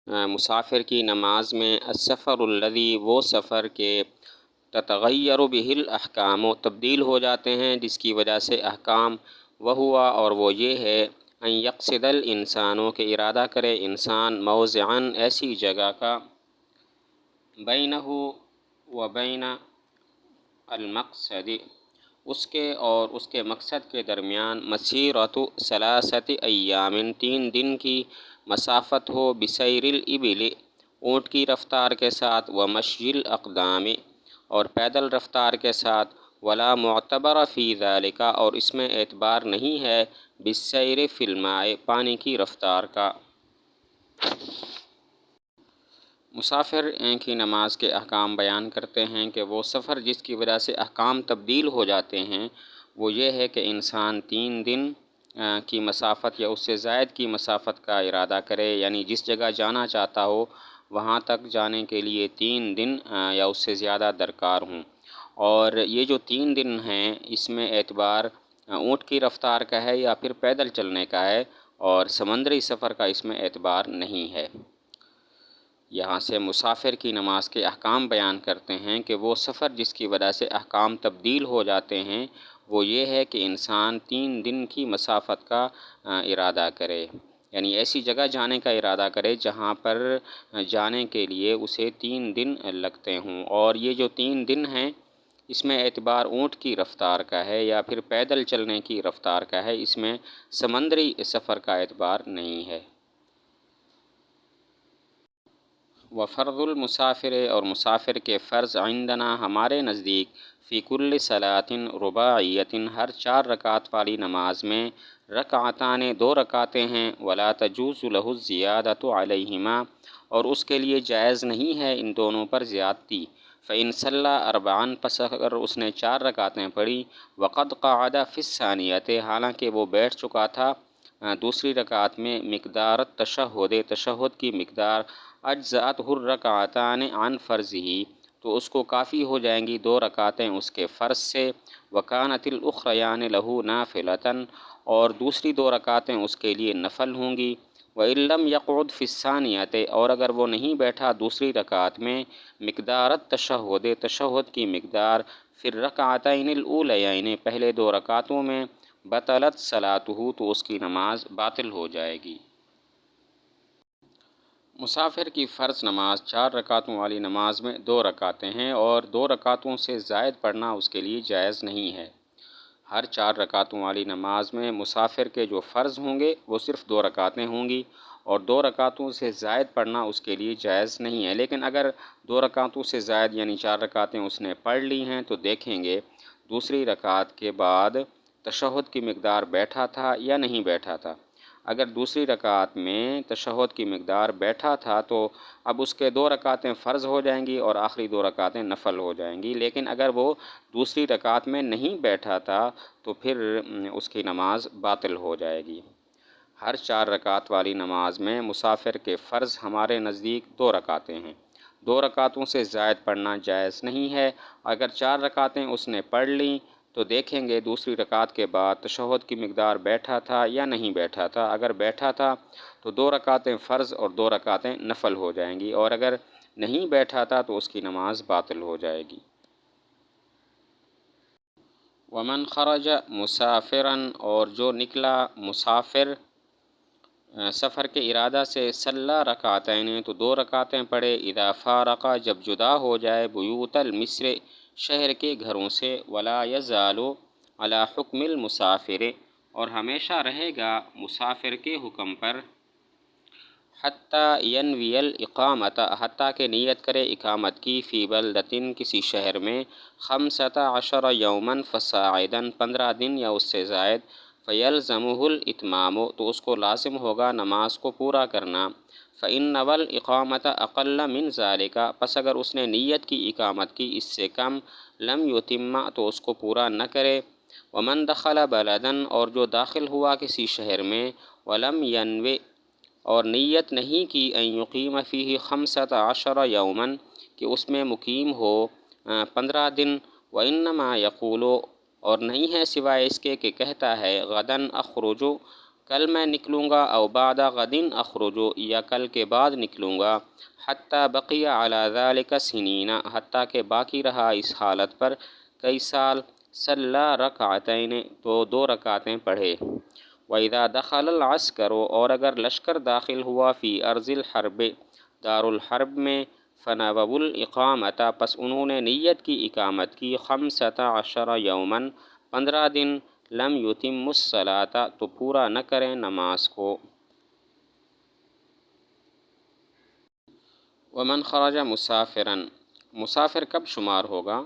مسافر کی نماز میں السفر الذی وہ سفر کے تتغیر بہ الاحکام و تبدیل ہو جاتے ہیں جس کی وجہ سے احکام وہوا اور وہ یہ ہے ان یقصد الانسانوں کے ارادہ کرے انسان موضعاً ایسی جگہ کا بینہ و بین المقصد اس کے اور اس کے مقصد کے درمیان مسیرۃ ثلاثۃ ایام 3 دن کی مسافت ہو بسیر الابل اونٹ کی رفتار کے ساتھ و مشی الاقدام اور پیدل رفتار کے ساتھ ولا معتبر فی ذالک اور اس میں اعتبار نہیں ہے بالسیر فی الماء پانی کی رفتار کا۔ مسافر کی نماز کے احکام بیان کرتے ہیں کہ وہ سفر جس کی وجہ سے احکام تبدیل ہو جاتے ہیں وہ یہ ہے کہ انسان 3 دن کی مسافت یا اس سے زائد کی مسافت کا ارادہ کرے، یعنی جس جگہ جانا چاہتا ہو وہاں تک جانے کے لیے 3 دن یا اس سے زیادہ درکار ہوں، اور یہ جو 3 دن ہیں اس میں اعتبار اونٹ کی رفتار کا ہے یا پھر پیدل چلنے کا ہے، اور سمندری سفر کا اس میں اعتبار نہیں ہے۔ یہاں سے مسافر کی نماز کے احکام بیان کرتے ہیں کہ وہ سفر جس کی وجہ سے احکام تبدیل ہو جاتے ہیں وہ یہ ہے کہ انسان 3 دن کی مسافت کا ارادہ کرے، یعنی ایسی جگہ جانے کا ارادہ کرے جہاں پر جانے کے لیے اسے 3 دن لگتے ہوں، اور یہ جو 3 دن ہیں اس میں اعتبار اونٹ کی رفتار کا ہے یا پھر پیدل چلنے کی رفتار کا ہے، اس میں سمندری سفر کا اعتبار نہیں ہے۔ وفرض المسافر اور مسافر کے فرض عندنا ہمارے نزدیک فی کل صلاۃ رباعیۃ ہر 4 رکعت والی نماز میں رکعتان 2 رکعتیں ہیں ولا تجوز له الزیادۃ علیہما اور اس کے لیے جائز نہیں ہے ان دونوں پر زیادتی۔ فإن صلی اربعا پس اگر اس نے 4 رکعتیں پڑھی وقد قعد فی الثانیۃ حالانکہ وہ بیٹھ چکا تھا دوسری رکعت میں مقدار التشہد تشہد کی مقدار اجزأتہ الرکعتان عن فرضہ تو اس کو کافی ہو جائیں گی 2 رکعتیں اس کے فرض سے، وکانت الاخریان لہ نافلۃ اور دوسری 2 رکعتیں اس کے لیے نفل ہوں گی۔ وإن لم يقعد فی الثانیۃ اور اگر وہ نہیں بیٹھا دوسری رکعت میں مقدار التشہد تشہد کی مقدار فی الرکعتین الاولیین پہلے 2 رکعتوں میں بطلت صلاتہ تو اس کی نماز باطل ہو جائے گی۔ مسافر کی فرض نماز 4 رکعتوں والی نماز میں 2 رکعتیں ہیں اور 2 رکعتوں سے زائد پڑھنا اس کے لیے جائز نہیں ہے۔ ہر 4 رکعتوں والی نماز میں مسافر کے جو فرض ہوں گے وہ صرف 2 رکعتیں ہوں گی اور 2 رکعتوں سے زائد پڑھنا اس کے لیے جائز نہیں ہے، لیکن اگر 2 رکعتوں سے زائد یعنی 4 رکعتیں اس نے پڑھ لی ہیں تو دیکھیں گے دوسری رکعت کے بعد تشہد کی مقدار بیٹھا تھا یا نہیں بیٹھا تھا۔ اگر دوسری رکعت میں تشہد کی مقدار بیٹھا تھا تو اب اس کے 2 رکعتیں فرض ہو جائیں گی اور آخری 2 رکعتیں نفل ہو جائیں گی، لیکن اگر وہ دوسری رکعت میں نہیں بیٹھا تھا تو پھر اس کی نماز باطل ہو جائے گی۔ ہر 4 رکعت والی نماز میں مسافر کے فرض ہمارے نزدیک 2 رکعتیں ہیں، 2 رکعتوں سے زائد پڑھنا جائز نہیں ہے۔ اگر 4 رکعتیں اس نے پڑھ لیں تو دیکھیں گے دوسری رکعت کے بعد تشہد کی مقدار بیٹھا تھا یا نہیں بیٹھا تھا۔ اگر بیٹھا تھا تو 2 رکعتیں فرض اور 2 رکعتیں نفل ہو جائیں گی، اور اگر نہیں بیٹھا تھا تو اس کی نماز باطل ہو جائے گی۔ ومن خرج مسافرا اور جو نکلا مسافر سفر کے ارادہ سے صلی رکعتین تو 2 رکعتیں پڑھے اذا فارق جب جدا ہو جائے بیوت المصر شہر کے گھروں سے ولا یزال علی حکم المسافر اور ہمیشہ رہے گا مسافر کے حکم پر حتی ینوی الاقامت حتیٰ کہ نیت کرے اقامت کی فی بلدۃ کسی شہر میں 15 یوما فصاعدا 15 دن یا اس سے زائد فیلزمہ الاتمام تو اس کو لازم ہوگا نماز کو پورا کرنا۔ فإن نوى الإقامة اقل من ذلك پس اگر اس نے نیت کی اقامت کی اس سے کم لم یتم تو اس کو پورا نہ کرے۔ ومن دخل بلدا اور جو داخل ہوا کسی شہر میں ولم ینوی اور نیت نہیں کی ان یقیم فیہ 15 یوما کہ اس میں مقیم ہو 15 دن وانما یقول اور نہیں ہے سوائے اس کے کہ کہتا ہے غداً اخرج کل میں نکلوں گا، او بعد غدن اخرجو، یا کل کے بعد نکلوں گا، حتی بقی علی ذالک سنین، حتیٰ کہ باقی رہا اس حالت پر کئی سال، صلی رکعتین، تو 2 رکعتیں پڑھے۔ وَإِذَا دَخَلَ الْعَسْكَرُ، اور اگر لشکر داخل ہوا، فی ارض الحرب، دار الحرب میں، فَنَوَوُا الْإِقَامَةَ، پس انہوں نے نیت کی اقامت کی، 15 یوماً، 15 دن، لم یتموا الصلاۃ، تو پورا نہ کریں نماز کو۔ ومن خرج مسافرا، مسافر کب شمار ہوگا؟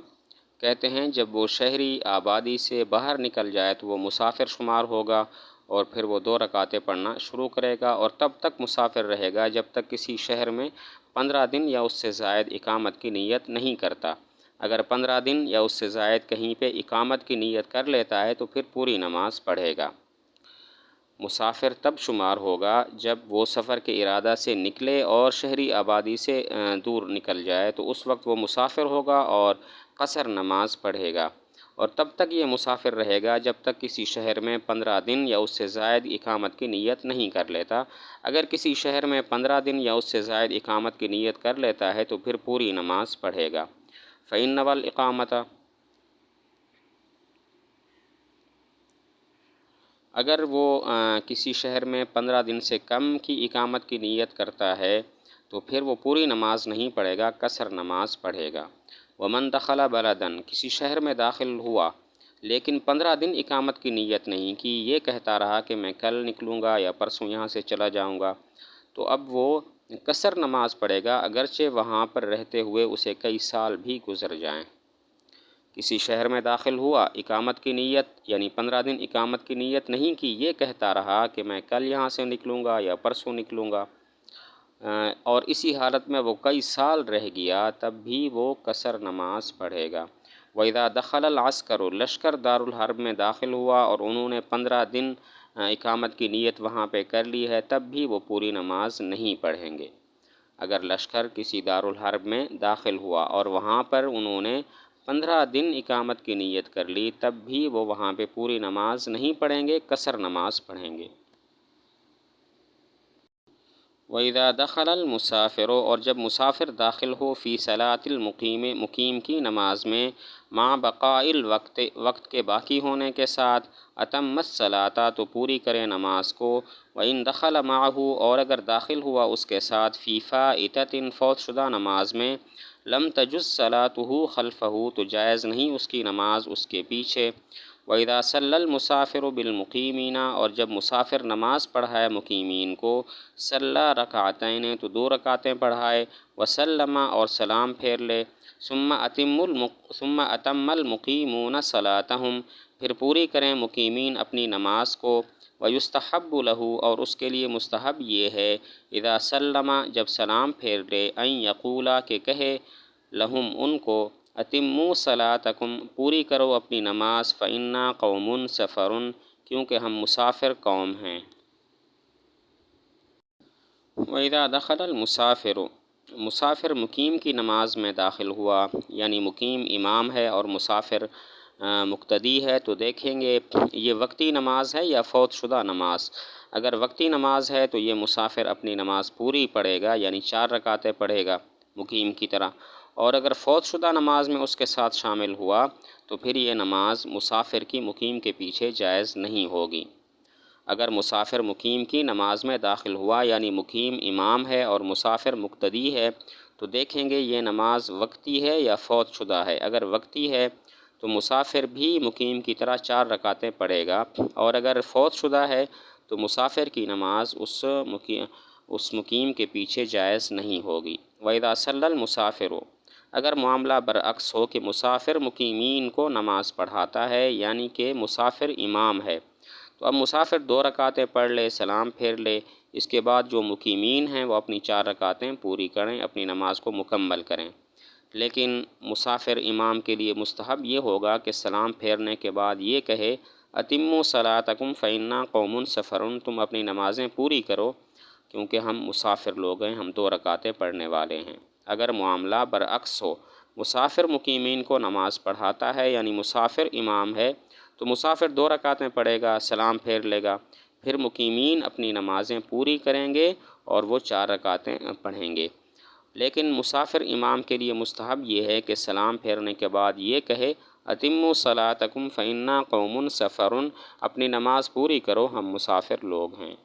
کہتے ہیں جب وہ شہری آبادی سے باہر نکل جائے تو وہ مسافر شمار ہوگا، اور پھر وہ 2 رکعتیں پڑھنا شروع کرے گا، اور تب تک مسافر رہے گا جب تک کسی شہر میں 15 دن یا اس سے زائد اقامت کی نیت نہیں کرتا۔ اگر 15 دن یا اس سے زائد کہیں پہ اقامت کی نیت کر لیتا ہے تو پھر پوری نماز پڑھے گا۔ مسافر تب شمار ہوگا جب وہ سفر کے ارادہ سے نکلے اور شہری آبادی سے دور نکل جائے، تو اس وقت وہ مسافر ہوگا اور قصر نماز پڑھے گا، اور تب تک یہ مسافر رہے گا جب تک کسی شہر میں 15 دن یا اس سے زائد اقامت کی نیت نہیں کر لیتا۔ اگر کسی شہر میں 15 دن یا اس سے زائد اقامت کی نیت کر لیتا ہے تو پھر پوری نماز پڑھے گا۔ فَإِنَّ وَالْإِقَامَةَ، اگر وہ کسی شہر میں 15 دن سے کم کی اقامت کی نیت کرتا ہے تو پھر وہ پوری نماز نہیں پڑھے گا، قصر نماز پڑھے گا۔ ومن دخل بلدن، کسی شہر میں داخل ہوا لیکن 15 دن اقامت کی نیت نہیں کی، یہ کہتا رہا کہ میں کل نکلوں گا یا پرسوں یہاں سے چلا جاؤں گا، تو اب وہ قصر نماز پڑھے گا، اگرچہ وہاں پر رہتے ہوئے اسے کئی سال بھی گزر جائیں۔ کسی شہر میں داخل ہوا، اقامت کی نیت یعنی 15 دن اقامت کی نیت نہیں کی، یہ کہتا رہا کہ میں کل یہاں سے نکلوں گا یا پرسوں نکلوں گا، اور اسی حالت میں وہ کئی سال رہ گیا، تب بھی وہ قصر نماز پڑھے گا۔ وَإِذَا دَخَلَ الْعَسْكَرُ، لشکر دار الحرب میں داخل ہوا اور انہوں نے 15 دن اقامت کی نیت وہاں پہ کر لی ہے، تب بھی وہ پوری نماز نہیں پڑھیں گے۔ اگر لشکر کسی دار الحرب میں داخل ہوا اور وہاں پر انہوں نے 15 دن اقامت کی نیت کر لی، تب بھی وہ وہاں پہ پوری نماز نہیں پڑھیں گے، قصر نماز پڑھیں گے۔ وَإِذَا دَخَلَ الْمُسَافِرُ، اور جب مسافر داخل ہو، فی صلاۃ المقیم، مقیم کی نماز میں، مع بقاء الوقت، وقت کے باقی ہونے کے ساتھ، اتم الصلاۃ، تو پوری کرے نماز کو۔ وَإِن دَخَلَ مَعَهُ، اور اگر داخل ہوا اس کے ساتھ، فی فائتۃ، فوت شدہ نماز میں، لم تجز صلاته خلفہ، تو جائز نہیں اس کی نماز اس کے پیچھے۔ وَإِذَا صَلَّى الْمُسَافِرُ بِالْمُقِيمِينَ، اور جب مسافر نماز پڑھائے مقیمین کو، صلی رکعتین، تو 2 رکعتیں پڑھائے، وسلم، اور سلام پھیر لے، ثم اتم المقیمون صلاتهم، پھر پوری کریں مقیمین اپنی نماز کو۔ ویستحب لہ، اور اس کے لیے مستحب یہ ہے، اذا سلم، جب سلام پھیر لے، ان یقولا، کہ کہے، لہم، ان کو، اتموا صلاتکم، پوری کرو اپنی نماز، فإنا قوم سفر، کیونکہ ہم مسافر قوم ہیں۔ وَإِذَا دَخَلَ الْمُسَافِرُ، مسافر مقیم کی نماز میں داخل ہوا، یعنی مقیم امام ہے اور مسافر مقتدی ہے، تو دیکھیں گے یہ وقتی نماز ہے یا فوت شدہ نماز۔ اگر وقتی نماز ہے تو یہ مسافر اپنی نماز پوری پڑھے گا، یعنی 4 رکعتیں پڑھے گا مقیم کی طرح، اور اگر فوت شدہ نماز میں اس کے ساتھ شامل ہوا تو پھر یہ نماز مسافر کی مقیم کے پیچھے جائز نہیں ہوگی۔ اگر مسافر مقیم کی نماز میں داخل ہوا، یعنی مقیم امام ہے اور مسافر مقتدی ہے، تو دیکھیں گے یہ نماز وقتی ہے یا فوت شدہ ہے۔ اگر وقتی ہے تو مسافر بھی مقیم کی طرح 4 رکعتیں پڑھے گا، اور اگر فوت شدہ ہے تو مسافر کی نماز اس مقیم کے پیچھے جائز نہیں ہوگی۔ وَإِذَا صَلَّى الْمُسَافِرُ، اگر معاملہ برعکس ہو کہ مسافر مقیمین کو نماز پڑھاتا ہے، یعنی کہ مسافر امام ہے، تو اب مسافر 2 رکعتیں پڑھ لے، سلام پھیر لے، اس کے بعد جو مقیمین ہیں وہ اپنی 4 رکعتیں پوری کریں، اپنی نماز کو مکمل کریں۔ لیکن مسافر امام کے لیے مستحب یہ ہوگا کہ سلام پھیرنے کے بعد یہ کہے، اتموا صلاتکم فإنا قوم سفر، تم اپنی نمازیں پوری کرو کیونکہ ہم مسافر لوگ ہیں، ہم 2 رکعتیں پڑھنے والے ہیں۔ اگر معاملہ برعکس ہو، مسافر مقیمین کو نماز پڑھاتا ہے، یعنی مسافر امام ہے، تو مسافر 2 رکعتیں پڑھے گا، سلام پھیر لے گا، پھر مقیمین اپنی نمازیں پوری کریں گے اور وہ 4 رکعتیں پڑھیں گے۔ لیکن مسافر امام کے لیے مستحب یہ ہے کہ سلام پھیرنے کے بعد یہ کہے اتموا صلاتکم فإنا قوم سفر، اپنی نماز پوری کرو ہم مسافر لوگ ہیں۔